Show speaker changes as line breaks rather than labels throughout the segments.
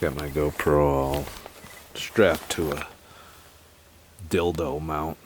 Got my GoPro all strapped to a dildo mount.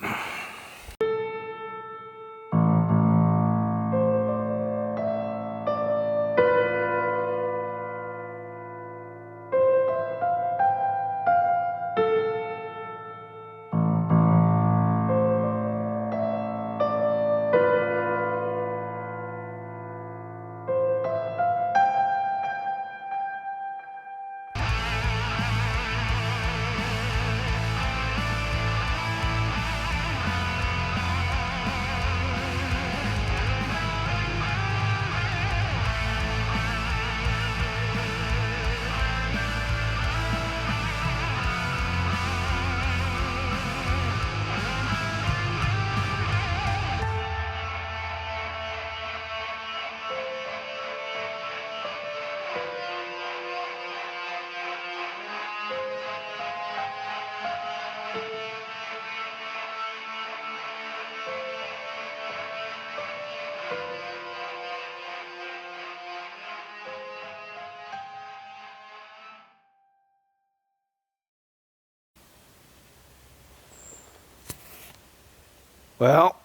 Well,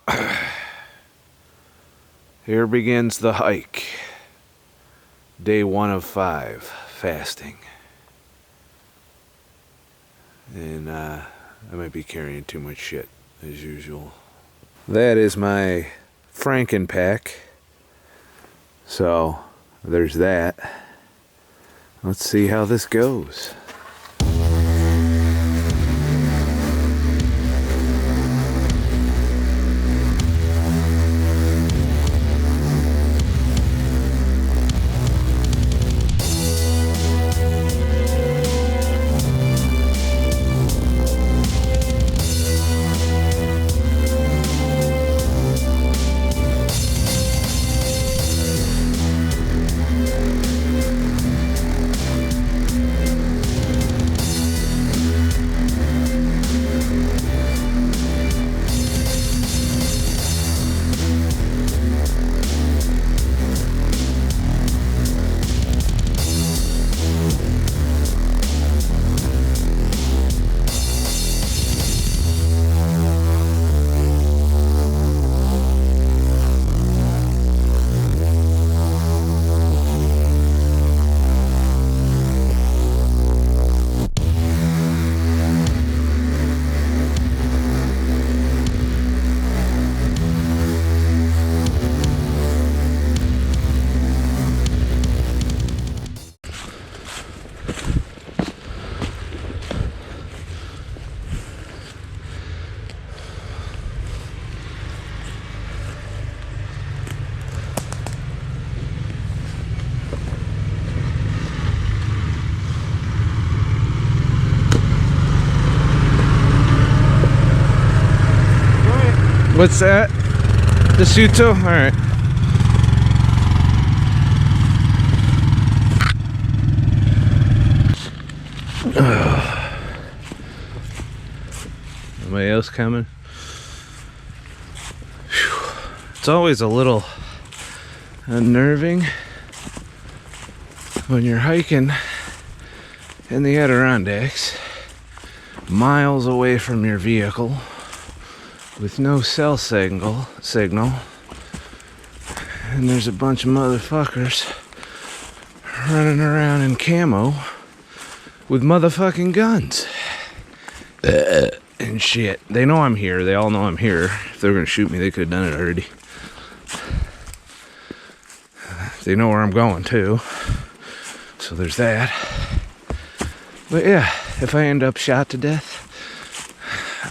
here begins the hike. Day 1 of 5, fasting. And I might be carrying too much shit, as usual. That is my Franken pack. So, there's that. Let's see how this goes. What's that? The Suto? Alright. Anybody else coming? Whew. It's always a little unnerving when you're hiking in the Adirondacks, miles away from your vehicle, with no cell signal, and there's a bunch of motherfuckers running around in camo with motherfucking guns and shit. They know I'm here. They all know I'm here. If they were gonna shoot me, they could have done it already. They know where I'm going too, so there's that. But yeah, if I end up shot to death,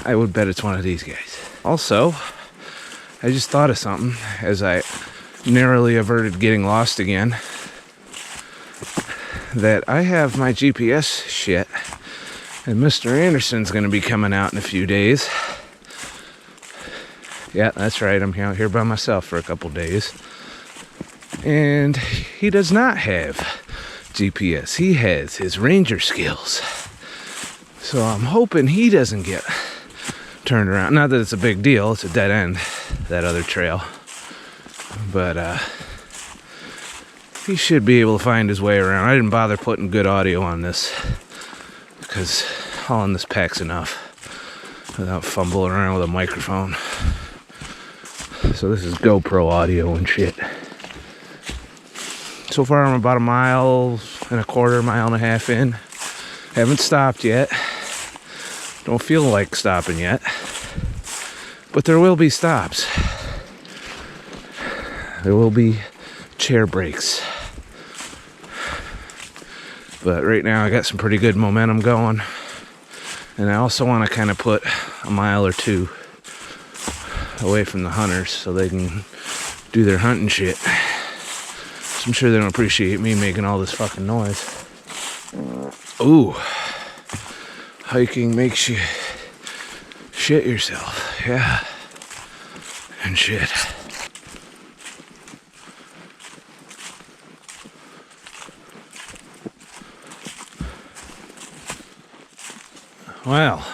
I would bet it's one of these guys. Also, I just thought of something as I narrowly averted getting lost again, that I have my GPS shit, and Mr. Anderson's going to be coming out in a few days. Yeah, that's right, I'm out here by myself for a couple days. And he does not have GPS. He has his ranger skills. So I'm hoping he doesn't get turned around. Not that it's a big deal, it's a dead end, that other trail. But he should be able to find his way around. I didn't bother putting good audio on this because hauling this pack's enough without fumbling around with a microphone. So this is GoPro audio and shit. So far I'm about 1.25 miles, mile and a half in. Haven't stopped yet. Don't feel like stopping yet. But there will be stops. There will be chair breaks. But right now I got some pretty good momentum going. And I also want to kind of put 1 mile or 2 away from the hunters so they can do their hunting shit. So I'm sure they don't appreciate me making all this fucking noise. Ooh. Hiking makes you shit yourself. Yeah. And shit. Well,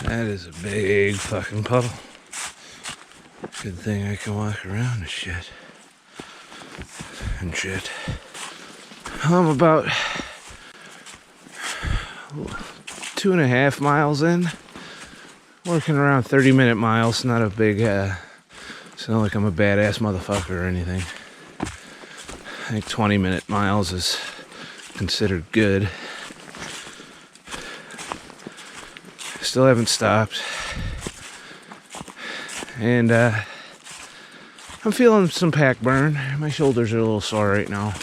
that is a big fucking puddle. Good thing I can walk around and shit. And shit. I'm about 2.5 miles in. Working around 30-minute miles. Not a big, it's not like I'm a badass motherfucker or anything. I think 20-minute miles is considered good. Still haven't stopped. And I'm feeling some pack burn. My shoulders are a little sore right now.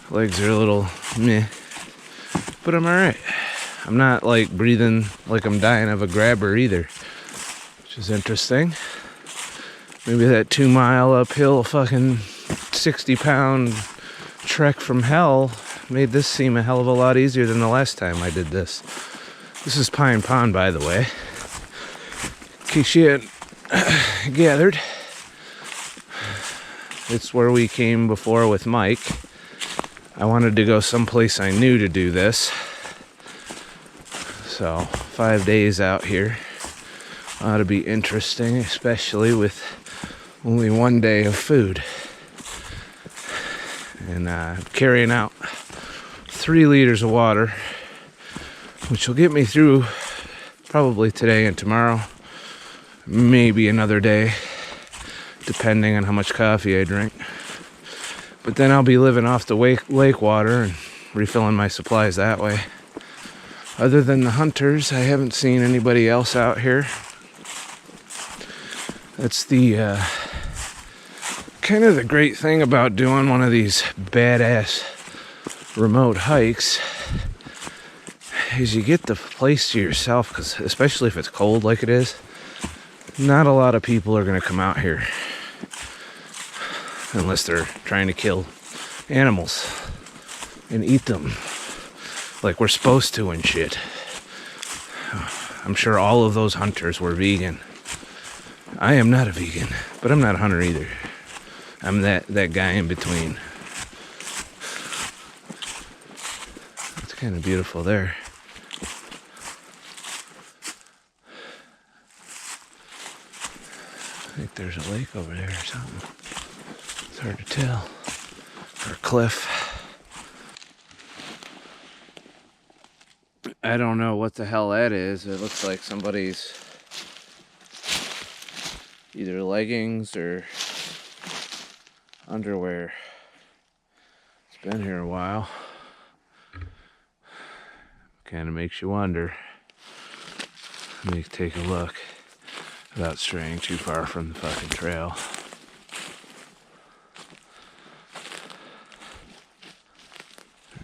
Legs are a little meh. But I'm alright. I'm not like breathing like I'm dying of a grabber either. Which is interesting. Maybe that 2-mile uphill fucking 60-pound trek from hell made this seem a hell of a lot easier than the last time I did this. This is Pine Pond, by the way. In case you hadn't gathered. It's where we came before with Mike. I wanted to go someplace I knew to do this. So, 5 days out here ought to be interesting, especially with only 1 day of food. And carrying out 3 liters of water, which will get me through probably today and tomorrow, maybe another day, depending on how much coffee I drink. But then I'll be living off the lake water and refilling my supplies that way. Other than the hunters, I haven't seen anybody else out here. That's the kind of the great thing about doing one of these badass remote hikes is you get the place to yourself, because especially if it's cold like it is, not a lot of people are going to come out here unless they're trying to kill animals and eat them like we're supposed to and shit. I'm sure all of those hunters were vegan. I am not a vegan, but I'm not a hunter either. I'm that guy in between. It's kind of beautiful there. I think there's a lake over there or something. It's hard to tell. Or a cliff. I don't know what the hell that is. It looks like somebody's either leggings or underwear. It's been here a while. Kind of makes you wonder. Let me take a look without straying too far from the fucking trail.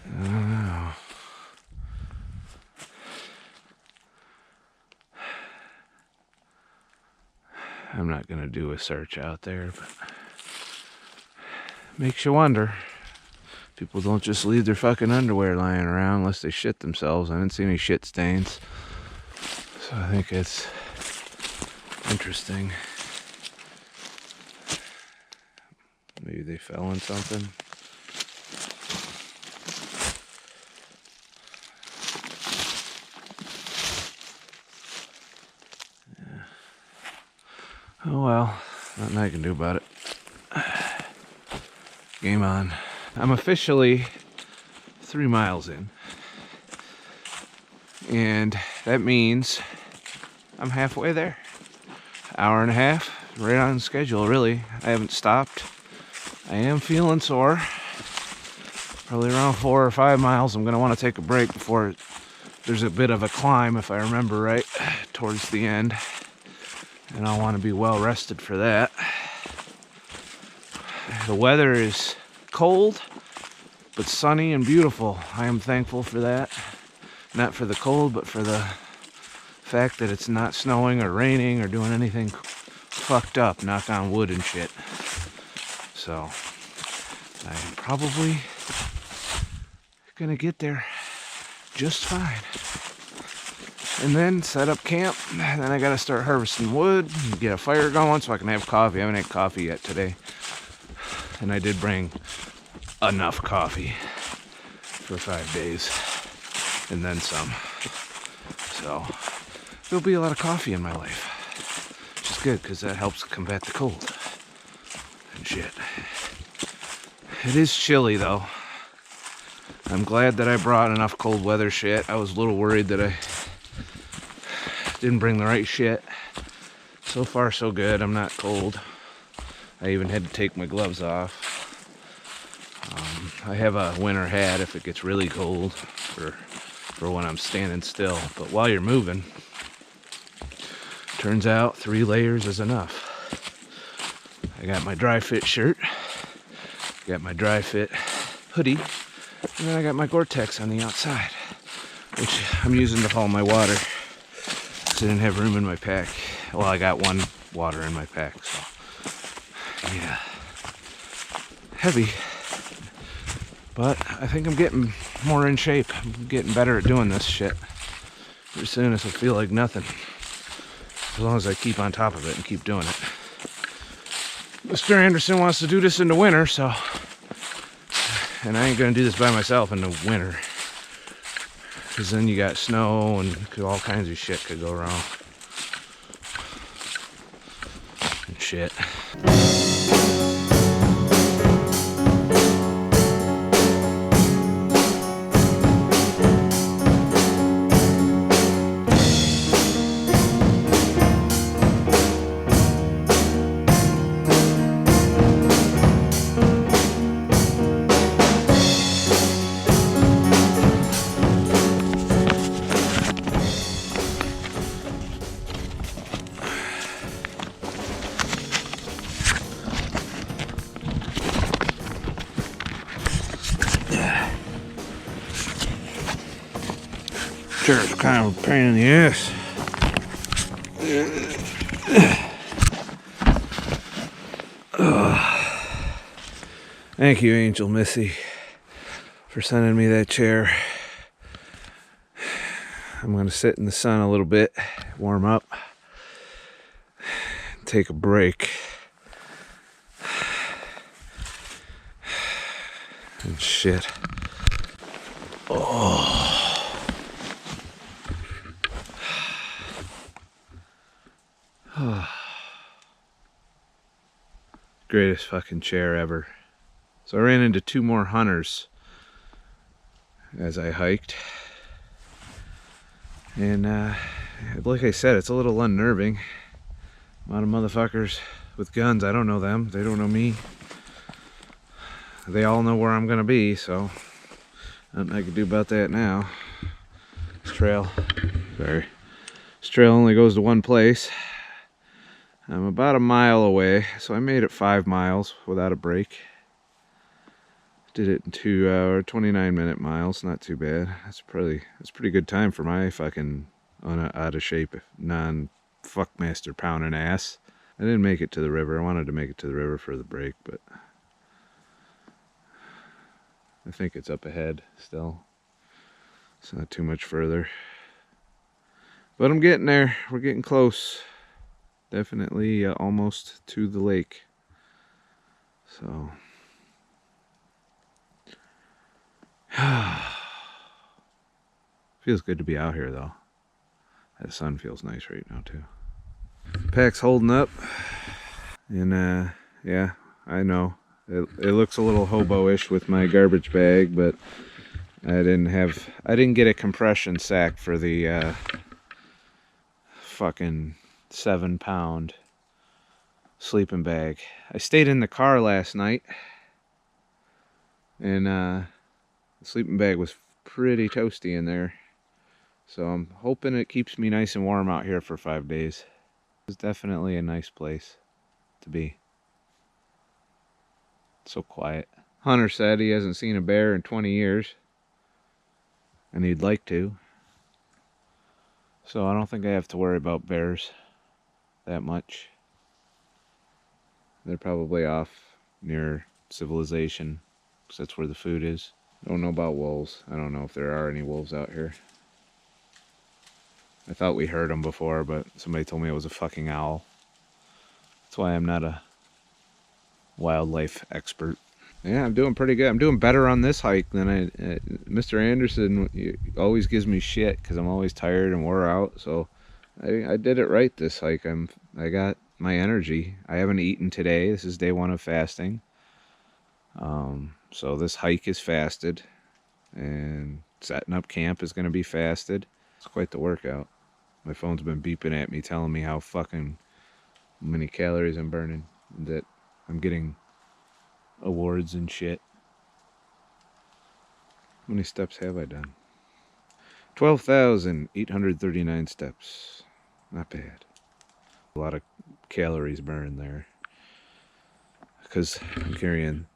I don't know. I'm not gonna do a search out there, but makes you wonder. People don't just leave their fucking underwear lying around unless they shit themselves. I didn't see any shit stains. So I think it's interesting. Maybe they fell in something. Yeah. Oh well, nothing I can do about it. Game on. I'm officially 3 miles in. And that means I'm halfway there. Hour and a half, right on schedule, really. I haven't stopped. I am feeling sore. Probably around 4 or 5 miles. I'm gonna want to take a break before there's a bit of a climb, if I remember right, towards the end. And I'll want to be well rested for that. The weather is cold, but sunny and beautiful. I am thankful for that. Not for the cold, but for the fact that it's not snowing or raining or doing anything fucked up, knock on wood and shit. So, I'm probably gonna get there just fine. And then set up camp, and then I gotta start harvesting wood, and get a fire going so I can have coffee. I haven't had coffee yet today. And I did bring enough coffee for 5 days, and then some. So, there'll be a lot of coffee in my life, which is good because that helps combat the cold and shit. It is chilly though. I'm glad that I brought enough cold weather shit. I was a little worried that I didn't bring the right shit. So far so good. I'm not cold. I even had to take my gloves off. I have a winter hat if it gets really cold for when I'm standing still. But while you're moving, turns out 3 layers is enough. I got my dry fit shirt, got my dry fit hoodie, and then I got my Gore-Tex on the outside, which I'm using to haul my water because I didn't have room in my pack. Well, I got one water in my pack, so yeah, heavy. But I think I'm getting more in shape. I'm getting better at doing this shit. Pretty soon this will feel like nothing, as long as I keep on top of it and keep doing it. Mr. Anderson wants to do this in the winter, so, and I ain't gonna do this by myself in the winter, because then you got snow and all kinds of shit could go wrong and shit. Sure, it's kind of a pain in the ass. Thank you, Angel Missy, for sending me that chair. I'm going to sit in the sun a little bit, warm up, take a break. And shit. Oh. Greatest fucking chair ever. So I ran into 2 more hunters as I hiked. And like I said, it's a little unnerving. A lot of motherfuckers with guns. I don't know them. They don't know me. They all know where I'm gonna be, so nothing I can do about that now. This trail only goes to one place. I'm about a mile away, so I made it 5 miles without a break. Did it in 2 hour, 29-minute miles, not too bad. That's pretty good time for my fucking out of shape, non-fuckmaster pounding ass. I didn't make it to the river. I wanted to make it to the river for the break, but I think it's up ahead still. It's not too much further. But I'm getting there. We're getting close. Definitely almost to the lake. So feels good to be out here though. The sun feels nice right now too. Pack's holding up. And yeah, I know. It looks a little hobo-ish with my garbage bag, but I didn't get a compression sack for the fucking 7-pound sleeping bag. I stayed in the car last night, and the sleeping bag was pretty toasty in there. So I'm hoping it keeps me nice and warm out here for 5 days. It's definitely a nice place to be. It's so quiet. Hunter said he hasn't seen a bear in 20 years. And he'd like to. So I don't think I have to worry about bears that much. They're probably off near civilization, because that's where the food is. I don't know about wolves. I don't know if there are any wolves out here. I thought we heard them before, but somebody told me it was a fucking owl. That's why I'm not a wildlife expert. Yeah, I'm doing pretty good. I'm doing better on this hike than Mr. Anderson always gives me shit because I'm always tired and wore out. So I did it right this hike. I got my energy. I haven't eaten today. This is day 1 of fasting. So this hike is fasted, and setting up camp is going to be fasted. It's quite the workout. My phone's been beeping at me, telling me how fucking many calories I'm burning, that I'm getting awards and shit. How many steps have I done? 12,839 steps. Not bad. A lot of calories burned there, because I'm carrying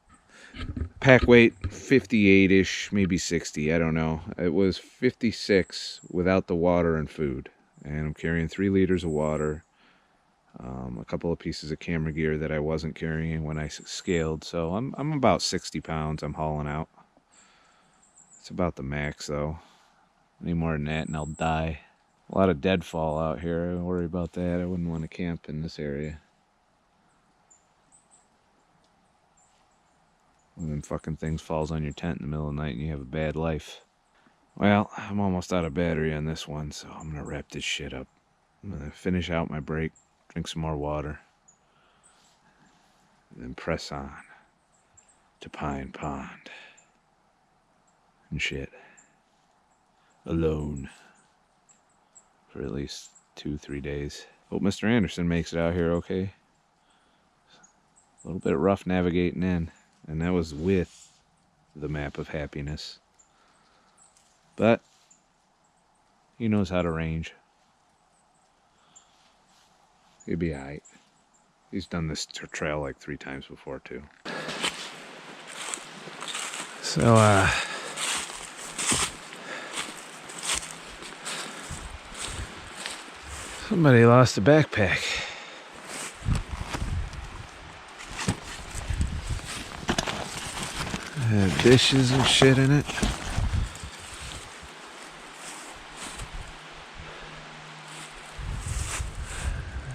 pack weight 58-ish, maybe 60, I don't know. It was 56 without the water and food, and I'm carrying 3 liters of water, a couple of pieces of camera gear that I wasn't carrying when I scaled. So I'm about 60 pounds I'm hauling out. It's about the max though. Any more than that and I'll die. A lot of deadfall out here. I don't worry about that. I wouldn't want to camp in this area. One of them fucking things falls on your tent in the middle of the night and you have a bad life. Well, I'm almost out of battery on this one, so I'm gonna wrap this shit up. I'm gonna finish out my break, drink some more water, and then press on to Pine Pond and shit. Alone for at least 2-3 days. Hope Mr. Anderson makes it out here okay. A little bit rough navigating in, and that was with the map of happiness. But he knows how to range. He'll be alright. He's done this trail like 3 times before too. So somebody lost a backpack. It had dishes and shit in it.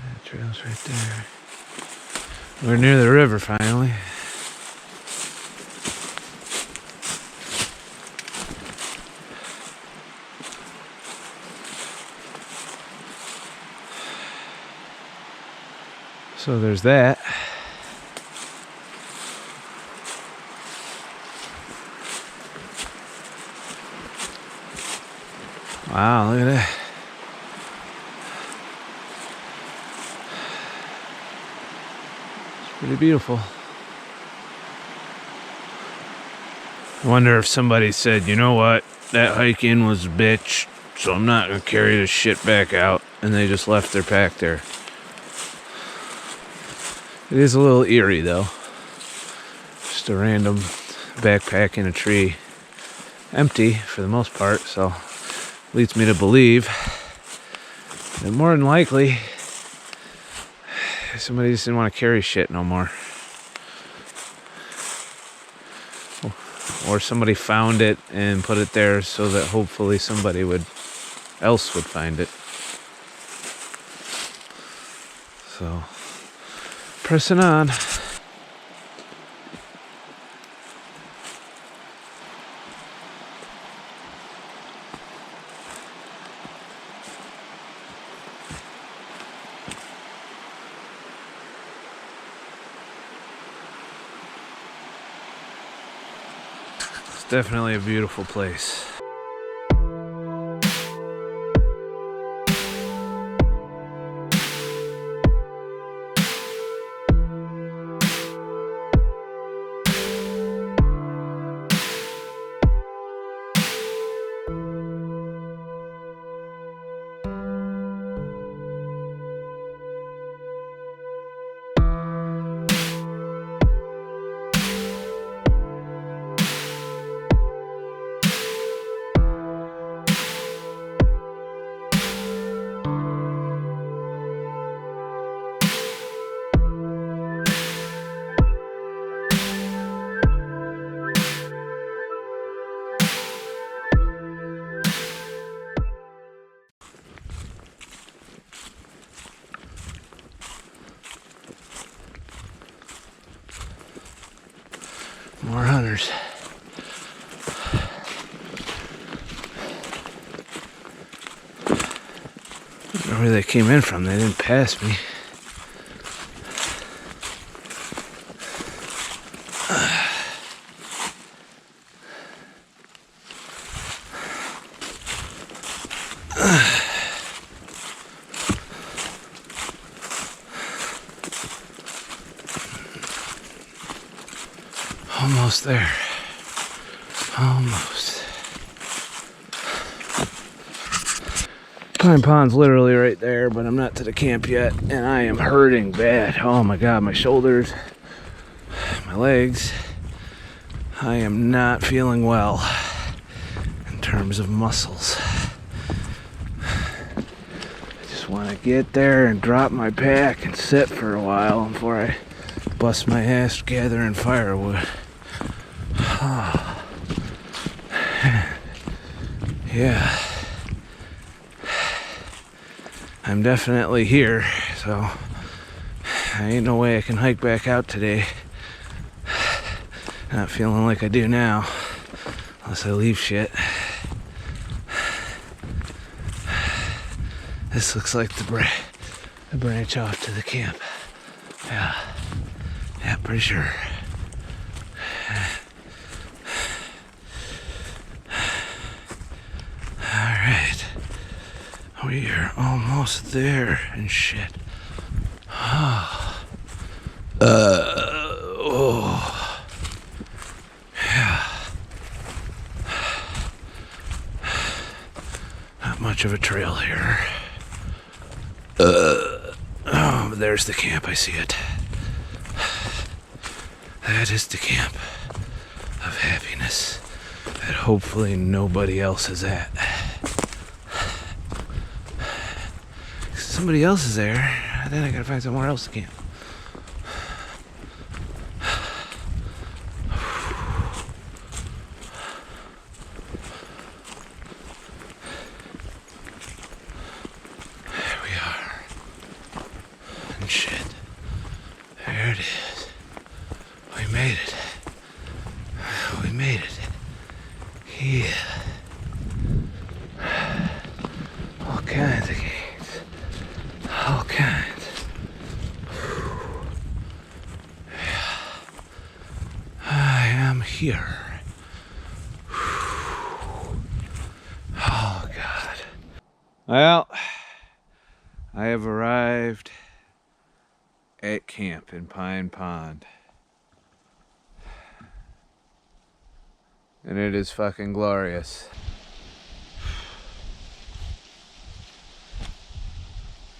That trail's right there. We're near the river finally. So there's that. Wow, look at that. It's pretty beautiful. I wonder if somebody said, you know what, that hike in was a bitch, so I'm not going to carry this shit back out, and they just left their pack there. It is a little eerie though. Just a random backpack in a tree. Empty for the most part, so leads me to believe that more than likely somebody just didn't want to carry shit no more. Or somebody found it and put it there so that hopefully somebody else would find it. So pressing on. It's definitely a beautiful place. More hunters. I don't know where they came in from. They didn't pass me. Almost there. Almost. Pine Pond's literally right there, but I'm not to the camp yet, and I am hurting bad. Oh my god, my shoulders, my legs. I am not feeling well in terms of muscles. I just want to get there and drop my pack and sit for a while before I bust my ass gathering firewood. Yeah, I'm definitely here, so I ain't no way I can hike back out today. Not feeling like I do now, unless I leave shit. This looks like the branch off to the camp. Yeah, pretty sure. Alright, we are almost there and shit. Oh. Yeah. Not much of a trail here. Oh, but there's the camp, I see it. That is the camp of happiness that hopefully nobody else is at. If somebody else is there, then I gotta find somewhere else to camp. There we are. And shit. There it is. We made it. We made it. Yeah. All kinds of games. All kinds. Yeah. I am here. Oh, God. Well, I have arrived at camp in Pine Pond. And it is fucking glorious.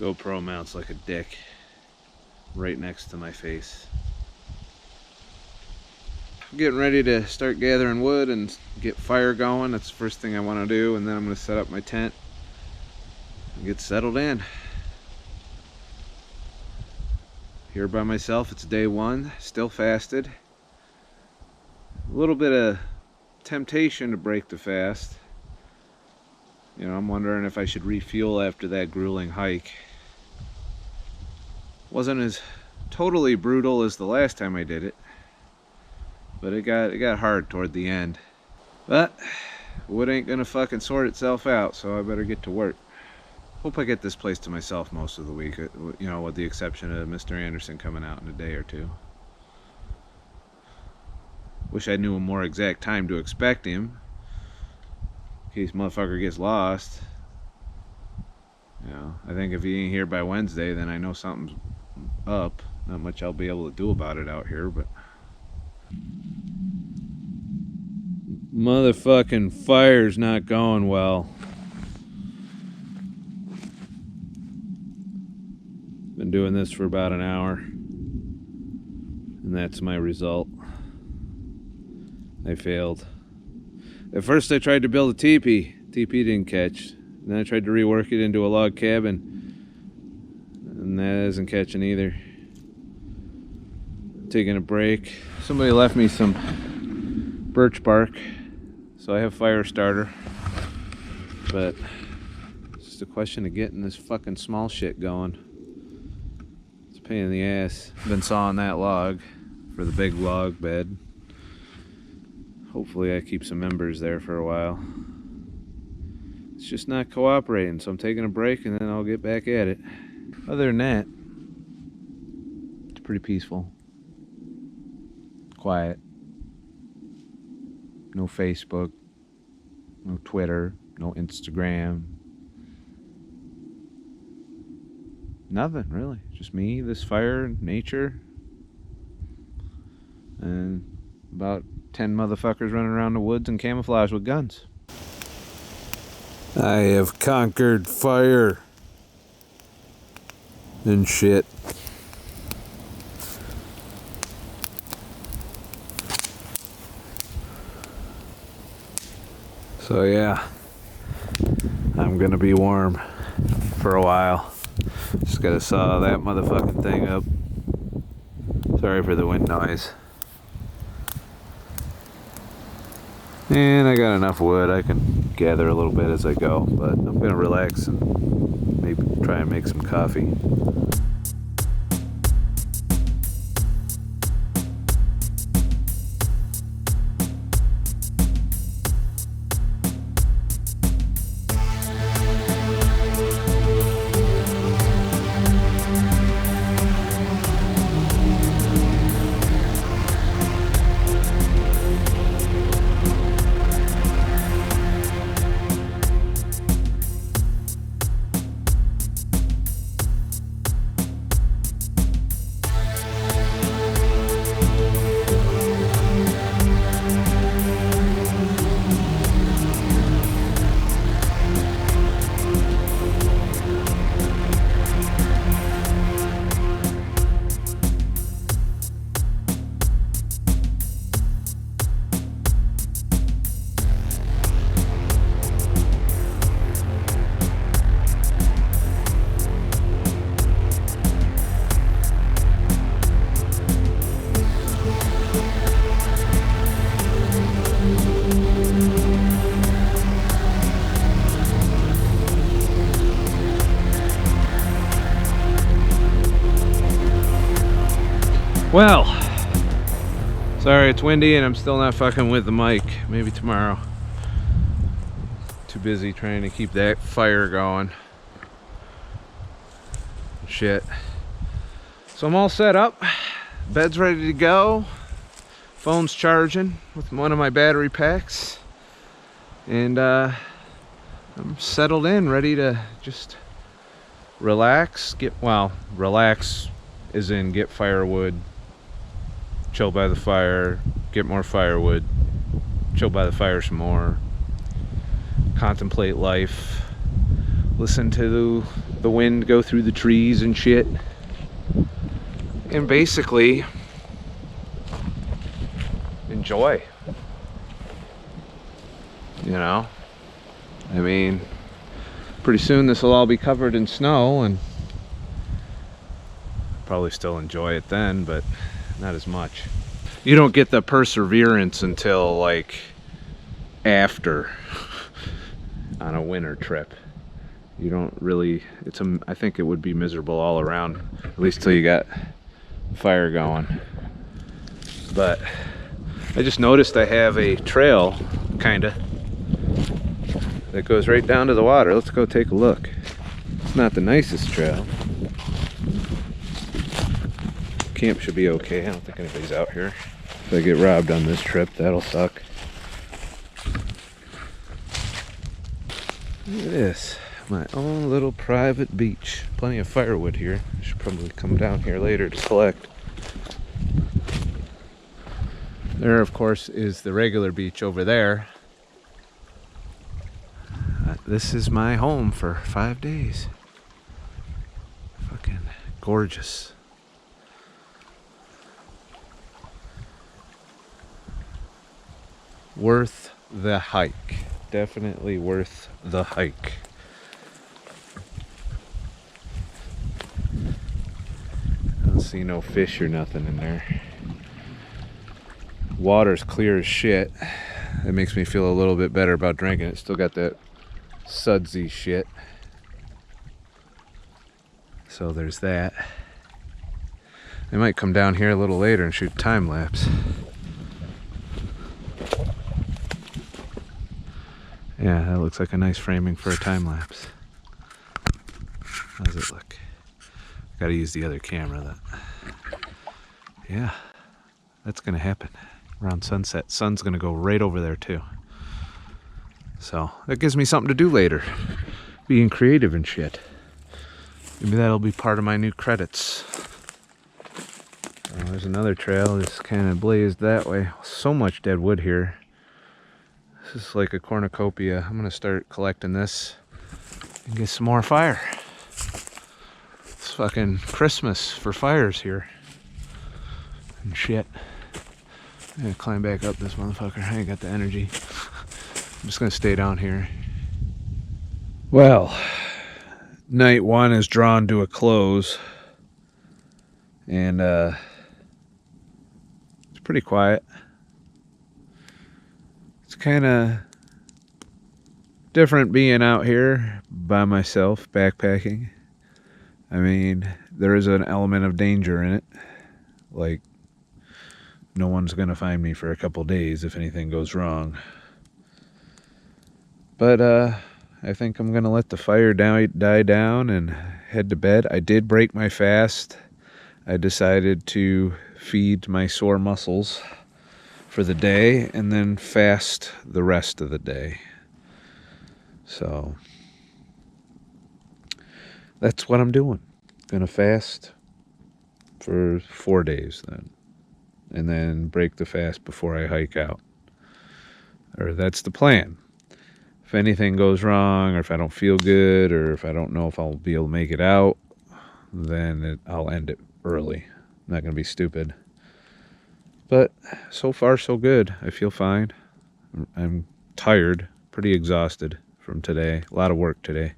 GoPro mounts like a dick right next to my face. I'm getting ready to start gathering wood and get fire going. That's the first thing I want to do, and then I'm going to set up my tent and get settled in. Here by myself, it's day one, still fasted. A little bit of temptation to break the fast. You know, I'm wondering if I should refuel after that grueling hike. Wasn't as totally brutal as the last time I did it, but it got hard toward the end. But wood ain't gonna fucking sort itself out, so I better get to work. Hope I get this place to myself most of the week, you know, with the exception of Mr. Anderson coming out in a day or two. Wish I knew a more exact time to expect him, in case motherfucker gets lost. You know, I think if he ain't here by Wednesday, then I know something's up. Not much I'll be able to do about it out here, but... Motherfucking fire's not going well. Been doing this for about an hour, and that's my result. I failed. At first I tried to build a teepee. Teepee didn't catch. Then I tried to rework it into a log cabin, and that isn't catching either. Taking a break. Somebody left me some birch bark, so I have fire starter. But it's just a question of getting this fucking small shit going. It's a pain in the ass. Been sawing that log for the big log bed. Hopefully I keep some embers there for a while. It's just not cooperating, so I'm taking a break and then I'll get back at it. Other than that, it's pretty peaceful. Quiet. No Facebook, no Twitter, no Instagram. Nothing really. Just me, this fire, nature, and about 10 motherfuckers running around the woods in camouflage with guns. I have conquered fire and shit. So yeah, I'm gonna be warm for a while. Just gotta saw that motherfucking thing up. Sorry for the wind noise. And I got enough wood, I can gather a little bit as I go, but I'm gonna relax and maybe try and make some coffee. Well, sorry it's windy and I'm still not fucking with the mic. Maybe tomorrow. Too busy trying to keep that fire going. Shit. So I'm all set up. Bed's ready to go. Phone's charging with one of my battery packs. And I'm settled in, ready to just relax. Relax as in get firewood. Chill by the fire, get more firewood, chill by the fire some more, contemplate life, listen to the wind go through the trees and shit, and basically enjoy. You know, I mean, pretty soon this will all be covered in snow and probably still enjoy it then, but not as much. You don't get the perseverance until like after on a winter trip. You don't really, I think it would be miserable all around, at least till you got fire going. But I just noticed I have a trail, kinda, that goes right down to the water. Let's go take a look. It's not the nicest trail. Camp should be okay. I don't think anybody's out here. If I get robbed on this trip, that'll suck. Look at this. My own little private beach. Plenty of firewood here. I should probably come down here later to collect. There, of course, is the regular beach over there. This is my home for 5 days. Fucking gorgeous. Worth the hike. Definitely worth the hike. I don't see no fish or nothing in there. Water's clear as shit. It makes me feel a little bit better about drinking it. Still got that sudsy shit. So there's that. I might come down here a little later and shoot a time lapse. Yeah, that looks like a nice framing for a time lapse. How does it look? Gotta use the other camera. Yeah, that's gonna happen around sunset. Sun's gonna go right over there too. So that gives me something to do later. Being creative and shit. Maybe that'll be part of my new credits. Oh, there's another trail that's kind of blazed that way. So much dead wood here. This is like a cornucopia. I'm gonna start collecting this and get some more fire. It's fucking Christmas for fires here. And shit. I'm gonna climb back up this motherfucker. I ain't got the energy. I'm just gonna stay down here. Well, night one is drawn to a close. And it's pretty quiet. It's kind of different being out here by myself, backpacking. I mean, there is an element of danger in it. Like, no one's going to find me for a couple days if anything goes wrong. But I think I'm going to let the fire die down and head to bed. I did break my fast. I decided to feed my sore muscles for the day and then fast the rest of the day. So that's what I'm doing. Gonna fast for 4 days then, and then break the fast before I hike out. Or that's the plan. If anything goes wrong, or if I don't feel good, or if I don't know if I'll be able to make it out, then I'll end it early. I'm not gonna be stupid. But so far so good. I feel fine. I'm tired, pretty exhausted from today. A lot of work today.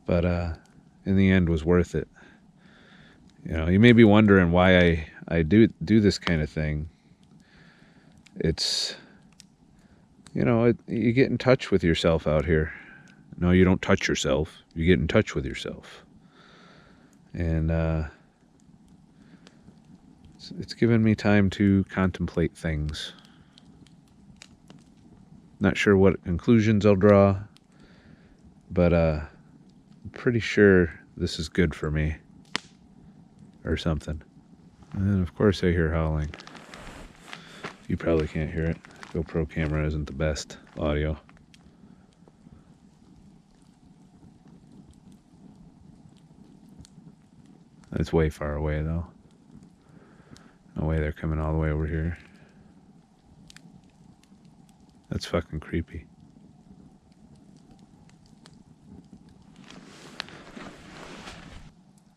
But in the end was worth it. You know, you may be wondering why I do this kind of thing. It's, you know, you get in touch with yourself out here. No, you don't touch yourself. You get in touch with yourself. And it's given me time to contemplate things. Not sure what conclusions I'll draw, but I'm pretty sure this is good for me. Or something. And of course I hear howling. You probably can't hear it. GoPro camera isn't the best audio. It's way far away though. No way they're coming all the way over here. That's fucking creepy.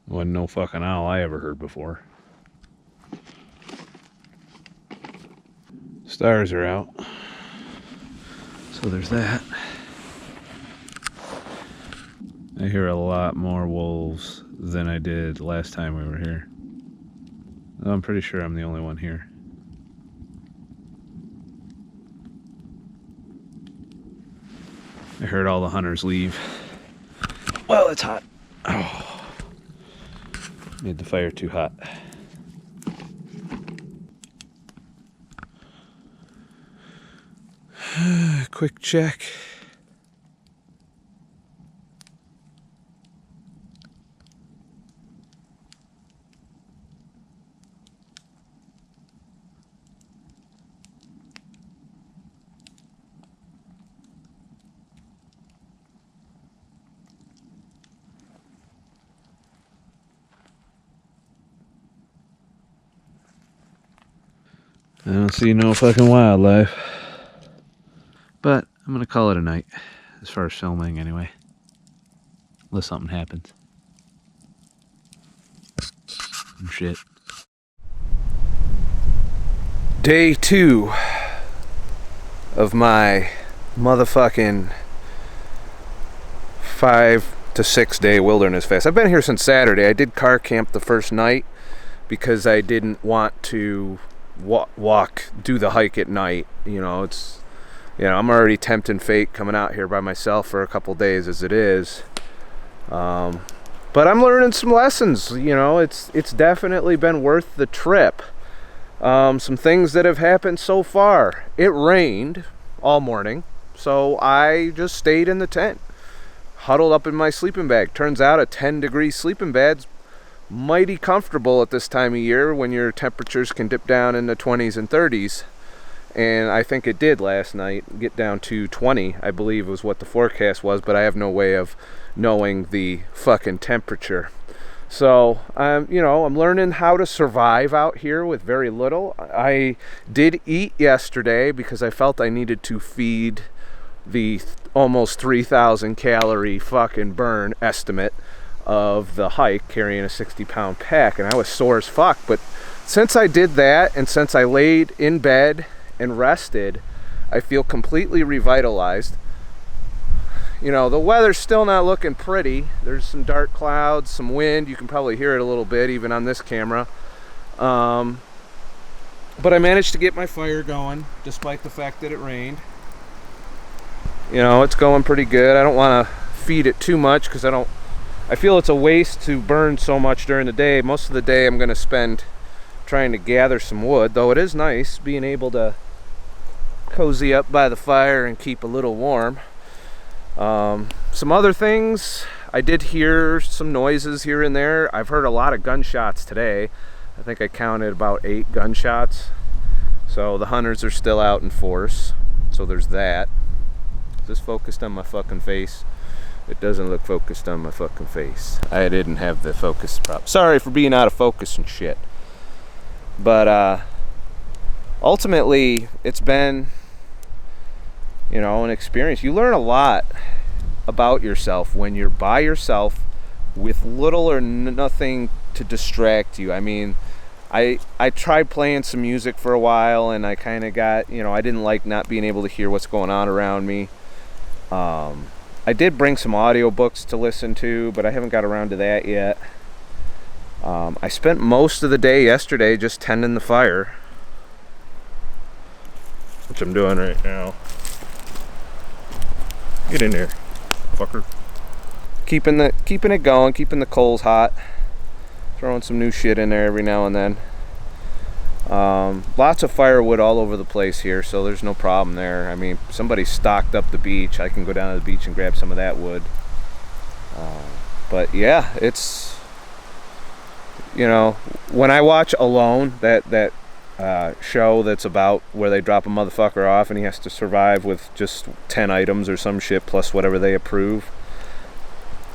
Wasn't no fucking owl I ever heard before. Stars are out. So there's that. I hear a lot more wolves than I did last time we were here. I'm pretty sure I'm the only one here. I heard all the hunters leave. Well, it's hot. Oh, made the fire too hot. Quick check. I don't see no fucking wildlife. But I'm gonna call it a night, as far as filming anyway. Unless something happens. Shit. Day 2 of my motherfucking 5 to 6 day wilderness fast. I've been here since Saturday. I did car camp the first night because I didn't want to do the hike at night. You know, I'm already tempting fate coming out here by myself for a couple days as it is. But I'm learning some lessons. You know, it's definitely been worth the trip. Some things that have happened so far. It rained all morning, so I just stayed in the tent, huddled up in my sleeping bag. Turns out a 10-degree sleeping bag's mighty comfortable at this time of year when your temperatures can dip down in the 20s and 30s. And I think it did last night get down to 20, I believe was what the forecast was, but I have no way of knowing the fucking temperature. So I'm learning how to survive out here with very little. I did eat yesterday because I felt I needed to feed the almost 3,000 calorie fucking burn estimate of the hike, carrying a 60-pound pack, and I was sore as fuck. But since I did that, and since I laid in bed and rested, I feel completely revitalized. You know, the weather's still not looking pretty. There's some dark clouds, some wind. You can probably hear it a little bit even on this camera. But I managed to get my fire going despite the fact that it rained. You know, it's going pretty good. I don't want to feed it too much because I feel it's a waste to burn so much during the day. Most of the day I'm going to spend trying to gather some wood, though it is nice being able to cozy up by the fire and keep a little warm. Some other things, I did hear some noises here and there. I've heard a lot of gunshots today. I think I counted about 8 gunshots. So the hunters are still out in force. So there's that. Is this focused on my fucking face? It doesn't look focused on my fucking face. I didn't have the focus prop. Sorry for being out of focus and shit. But ultimately, it's been, you know, an experience. You learn a lot about yourself when you're by yourself with little or nothing to distract you. I mean, I tried playing some music for a while, and I kind of got, you know, I didn't like not being able to hear what's going on around me. I did bring some audiobooks to listen to, but I haven't got around to that yet. I spent most of the day yesterday just tending the fire, which I'm doing right now. Get in there, fucker. Keeping it going, keeping the coals hot. Throwing some new shit in there every now and then. Lots of firewood all over the place here, so there's no problem there. I mean, somebody stocked up the beach. I can go down to the beach and grab some of that wood. But yeah, it's, you know, when I watch Alone, that show that's about where they drop a motherfucker off and he has to survive with just 10 items or some shit plus whatever they approve,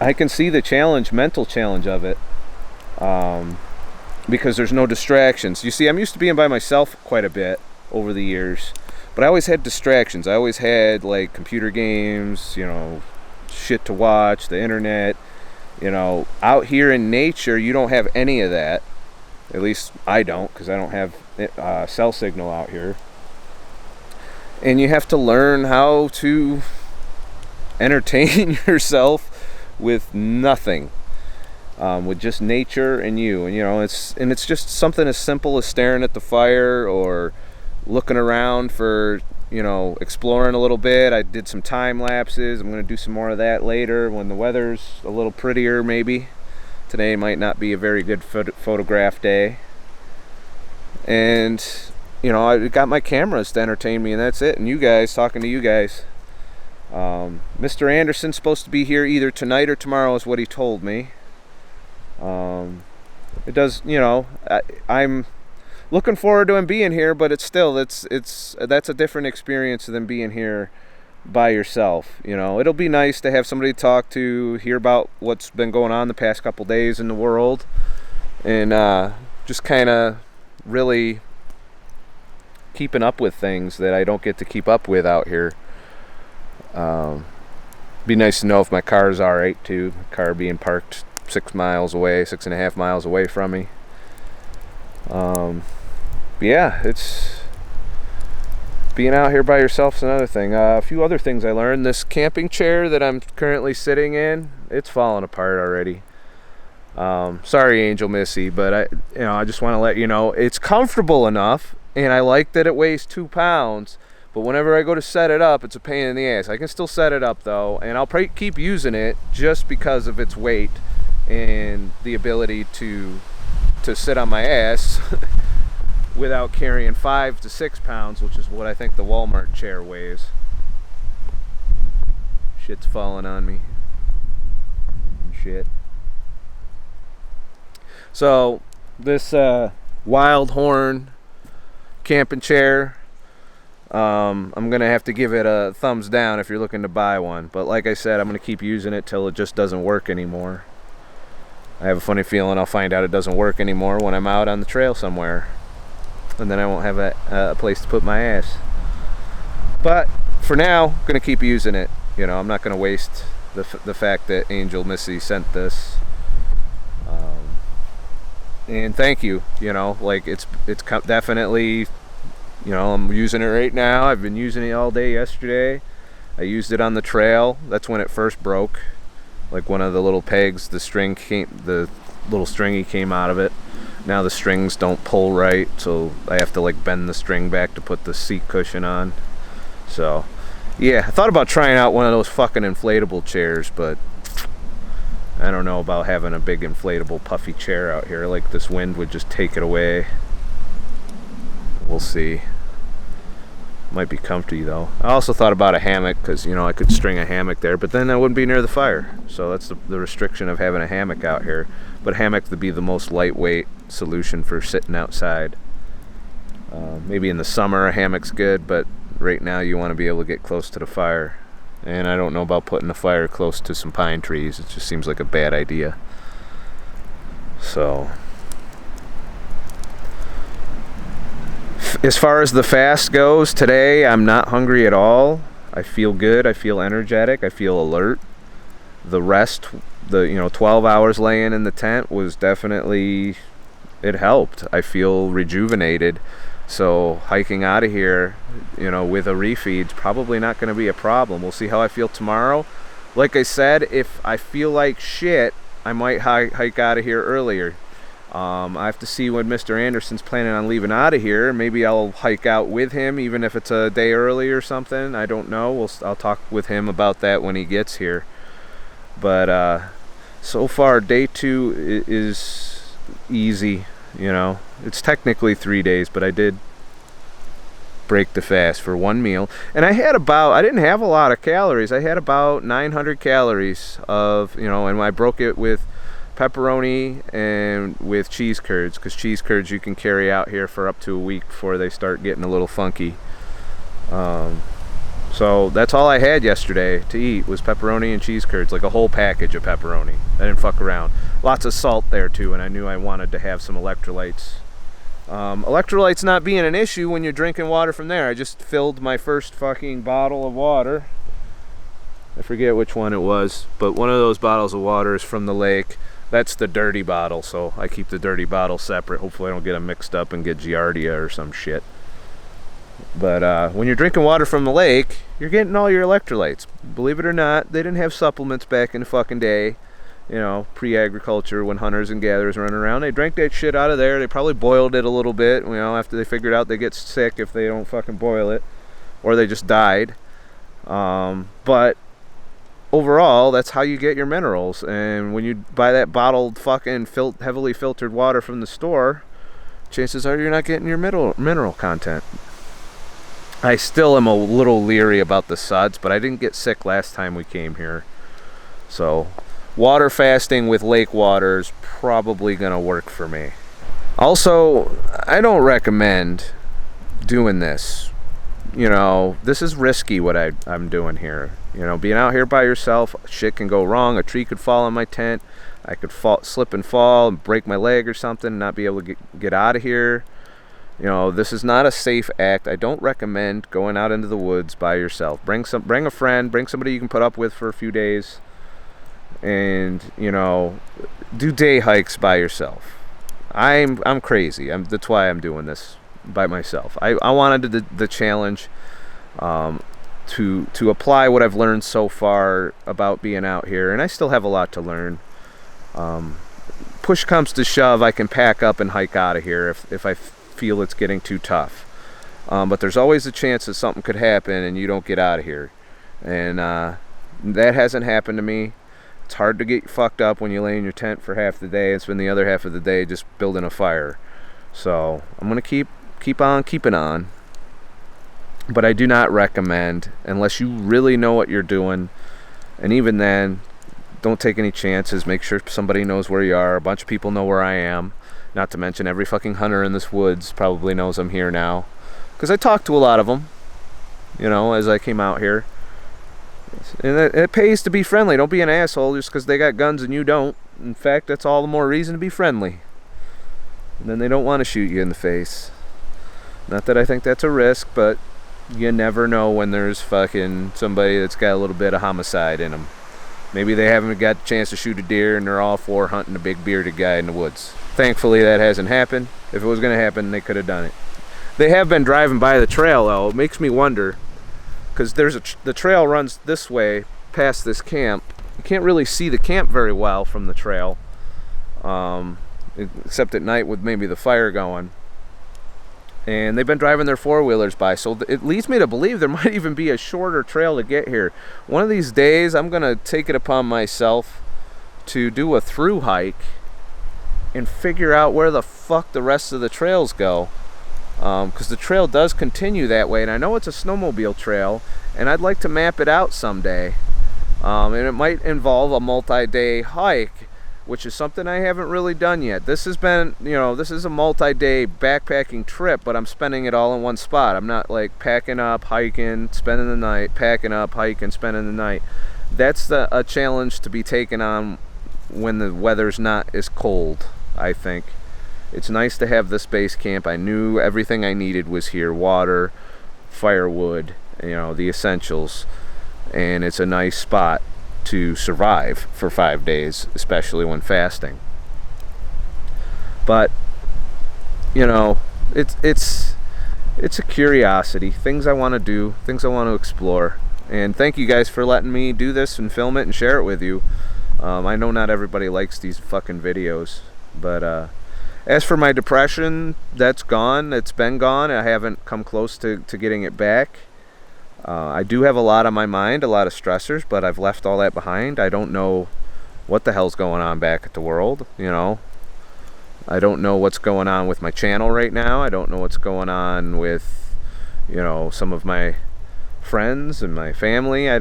I can see the mental challenge of it, because there's no distractions. You see, I'm used to being by myself quite a bit over the years, but I always had distractions. I always had like computer games, you know, shit to watch, the internet. You know, out here in nature, you don't have any of that. At least I don't, because I don't have cell signal out here. And you have to learn how to entertain yourself with nothing, with just nature and you. And you know, it's just something as simple as staring at the fire or looking around for, you know, exploring a little bit. I did some time lapses. I'm going to do some more of that later when the weather's a little prettier, maybe. Today might not be a very good photograph day. And, you know, I got my cameras to entertain me, and that's it. And you guys, talking to you guys. Mr. Anderson's supposed to be here either tonight or tomorrow is what he told me. It does, you know, I'm looking forward to him being here, but it's that's a different experience than being here by yourself. You know, it'll be nice to have somebody to talk to, hear about what's been going on the past couple days in the world, and just kind of really keeping up with things that I don't get to keep up with out here. Be nice to know if my car's all right too. My car being parked 6.5 miles away from me. But yeah, it's being out here by yourself is another thing. A few other things I learned. This camping chair that I'm currently sitting in, it's falling apart already. Sorry, Angel Missy, but I just want to let you know it's comfortable enough, and I like that it weighs 2 pounds. But whenever I go to set it up, it's a pain in the ass. I can still set it up though, and I'll keep using it just because of its weight and the ability to sit on my ass without carrying 5 to 6 pounds, which is what I think the Walmart chair weighs. Shit's falling on me. Shit. So this Wild Horn camping chair, I'm gonna have to give it a thumbs down if you're looking to buy one. But like I said, I'm gonna keep using it till it just doesn't work anymore. I have a funny feeling I'll find out it doesn't work anymore when I'm out on the trail somewhere, and then I won't have a place to put my ass. But for now, I'm gonna keep using it. I'm not gonna waste the fact that Angel Missy sent this. And thank you. Like it's definitely. I'm using it right now. I've been using it all day yesterday. I used it on the trail. That's when it first broke. Like one of the little pegs, the little stringy came out of it. Now the strings don't pull right, so I have to like bend the string back to put the seat cushion on. So, yeah, I thought about trying out one of those fucking inflatable chairs, but I don't know about having a big inflatable puffy chair out here. Like this wind would just take it away. We'll see. Might be comfy though. I also thought about a hammock because I could string a hammock there, but then I wouldn't be near the fire. So that's the restriction of having a hammock out here. But a hammock would be the most lightweight solution for sitting outside. Maybe in the summer a hammock's good, but right now you want to be able to get close to the fire. And I don't know about putting a fire close to some pine trees. It just seems like a bad idea. So as far as the fast goes, today I'm not hungry at all. I feel good. I feel energetic. I feel alert. The rest, 12 hours laying in the tent was definitely, it helped. I feel rejuvenated. So hiking out of here, with a refeed's probably not going to be a problem. We'll see how I feel tomorrow. Like I said, if I feel like shit, I might hike out of here earlier. I have to see when Mr. Anderson's planning on leaving out of here. Maybe I'll hike out with him, even if it's a day early or something. I don't know. I'll talk with him about that when he gets here. But so far, day 2 is easy. It's technically 3 days, but I did break the fast for one meal, and I didn't have a lot of calories. I had about 900 calories of, and I broke it with pepperoni and with cheese curds, because cheese curds you can carry out here for up to a week before they start getting a little funky. So that's all I had yesterday to eat was pepperoni and cheese curds, like a whole package of pepperoni. I didn't fuck around. Lots of salt there too, and I knew I wanted to have some electrolytes. Electrolytes not being an issue when you're drinking water from there. I just filled my first fucking bottle of water. I forget which one it was, but one of those bottles of water is from the lake. That's the dirty bottle, so I keep the dirty bottle separate. Hopefully I don't get them mixed up and get giardia or some shit. But when you're drinking water from the lake, you're getting all your electrolytes. Believe it or not, they didn't have supplements back in the fucking day. Pre-agriculture, when hunters and gatherers running around. They drank that shit out of there. They probably boiled it a little bit, after they figured out they get sick if they don't fucking boil it. Or they just died. But overall, that's how you get your minerals. And when you buy that bottled fucking heavily filtered water from the store, chances are you're not getting your mineral content. I still am a little leery about the suds, but I didn't get sick last time we came here. So water fasting with lake water is probably going to work for me. Also, I don't recommend doing this. This is risky what I'm doing here. Being out here by yourself, shit can go wrong. A tree could fall on my tent. I could slip and fall and break my leg or something and not be able to get out of here. You know, this is not a safe act. I don't recommend going out into the woods by yourself. Bring a friend, bring somebody you can put up with for a few days, and, you know, do day hikes by yourself. I'm crazy. That's why I'm doing this by myself. I wanted the challenge to apply what I've learned so far about being out here, and I still have a lot to learn. Push comes to shove, I can pack up and hike out of here if I feel it's getting too tough. But there's always a chance that something could happen and you don't get out of here. And that hasn't happened to me. It's hard to get fucked up when you lay in your tent for half the day and spend the other half of the day just building a fire. So I'm gonna keep on keeping on. But I do not recommend, unless you really know what you're doing, and even then, don't take any chances. Make sure somebody knows where you are. A bunch of people know where I am. Not to mention every fucking hunter in this woods probably knows I'm here now, because I talked to a lot of them, you know, as I came out here. And it pays to be friendly. Don't be an asshole just because they got guns and you don't. In fact, that's all the more reason to be friendly. And then they don't want to shoot you in the face. Not that I think that's a risk, but you never know when there's fucking somebody that's got a little bit of homicide in them. Maybe they haven't got a chance to shoot a deer and they're all for hunting a big bearded guy in the woods. Thankfully that hasn't happened. If it was going to happen, they could have done it. They have been driving by the trail though. It makes me wonder, because the trail runs this way past this camp. You can't really see the camp very well from the trail, except at night with maybe the fire going. And they've been driving their four-wheelers by, so it leads me to believe there might even be a shorter trail to get here. One of these days I'm gonna take it upon myself to do a through hike and figure out where the fuck the rest of the trails go, because the trail does continue that way, and I know it's a snowmobile trail, and I'd like to map it out someday. And it might involve a multi-day hike, which is something I haven't really done yet. This has been, you know, this is a multi-day backpacking trip, but I'm spending it all in one spot. I'm not like packing up, hiking, spending the night, packing up, hiking, spending the night. That's a challenge to be taken on when the weather's not as cold, I think. It's nice to have this base camp. I knew everything I needed was here: water, firewood, you know, the essentials. And it's a nice spot to survive for 5 days, especially when fasting. But, you know, it's a curiosity, things I want to do, things I want to explore. And thank you guys for letting me do this and film it and share it with you. I know not everybody likes these fucking videos, but as for my depression, that's gone. It's been gone. I haven't come close to getting it back. I do have a lot on my mind, a lot of stressors, but I've left all that behind. I don't know what the hell's going on back at the world, you know. I don't know what's going on with my channel right now. I don't know what's going on with, you know, some of my friends and my family. I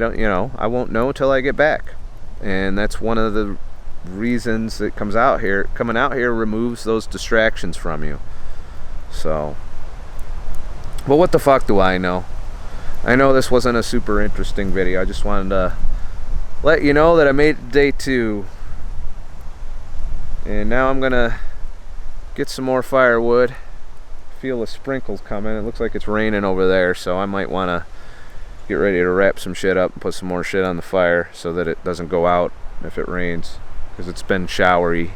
won't know till I get back. And that's one of the reasons that coming out here removes those distractions from you. So, but what the fuck do I know? I know this wasn't a super interesting video. I just wanted to let you know that I made it day 2. And now I'm gonna get some more firewood. Feel the sprinkles coming. It looks like it's raining over there, so I might want to get ready to wrap some shit up and put some more shit on the fire so that it doesn't go out if it rains, because it's been showery.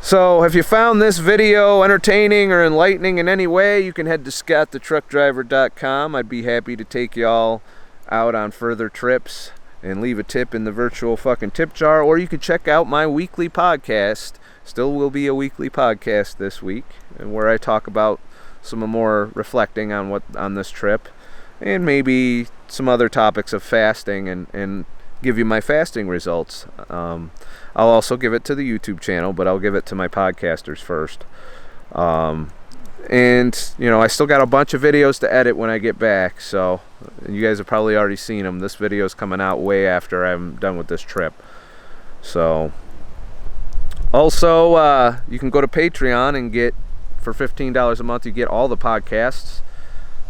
So if you found this video entertaining or enlightening in any way, you can head to ScottTheTruckDriver.com. I'd be happy to take y'all out on further trips and leave a tip in the virtual fucking tip jar. Or you could check out my weekly podcast. Still will be a weekly podcast this week, and where I talk about some more reflecting on this trip, and maybe some other topics of fasting, and give you my fasting results. I'll also give it to the YouTube channel, but I'll give it to my podcasters first. And, you know, I still got a bunch of videos to edit when I get back, so you guys have probably already seen them. This video is coming out way after I'm done with this trip. So, also, you can go to Patreon and get, for $15 a month, you get all the podcasts,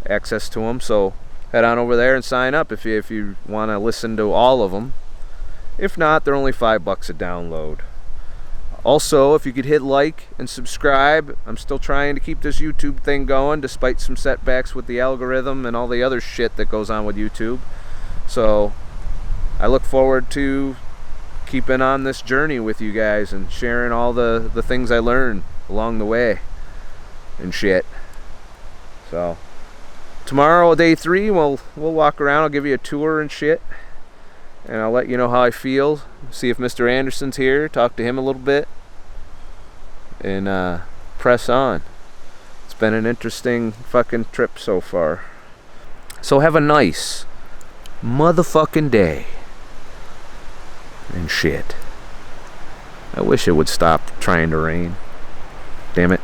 access to them. So head on over there and sign up if you want to listen to all of them. If not, they're only $5 a download. Also, if you could hit like and subscribe. I'm still trying to keep this YouTube thing going despite some setbacks with the algorithm and all the other shit that goes on with YouTube. So I look forward to keeping on this journey with you guys and sharing all the things I learn along the way and shit. So tomorrow, day 3, we'll walk around. I'll give you a tour and shit, and I'll let you know how I feel. See if Mr. Anderson's here, talk to him a little bit, and press on. It's been an interesting fucking trip so far. So have a nice motherfucking day and shit. I wish it would stop trying to rain. Damn it.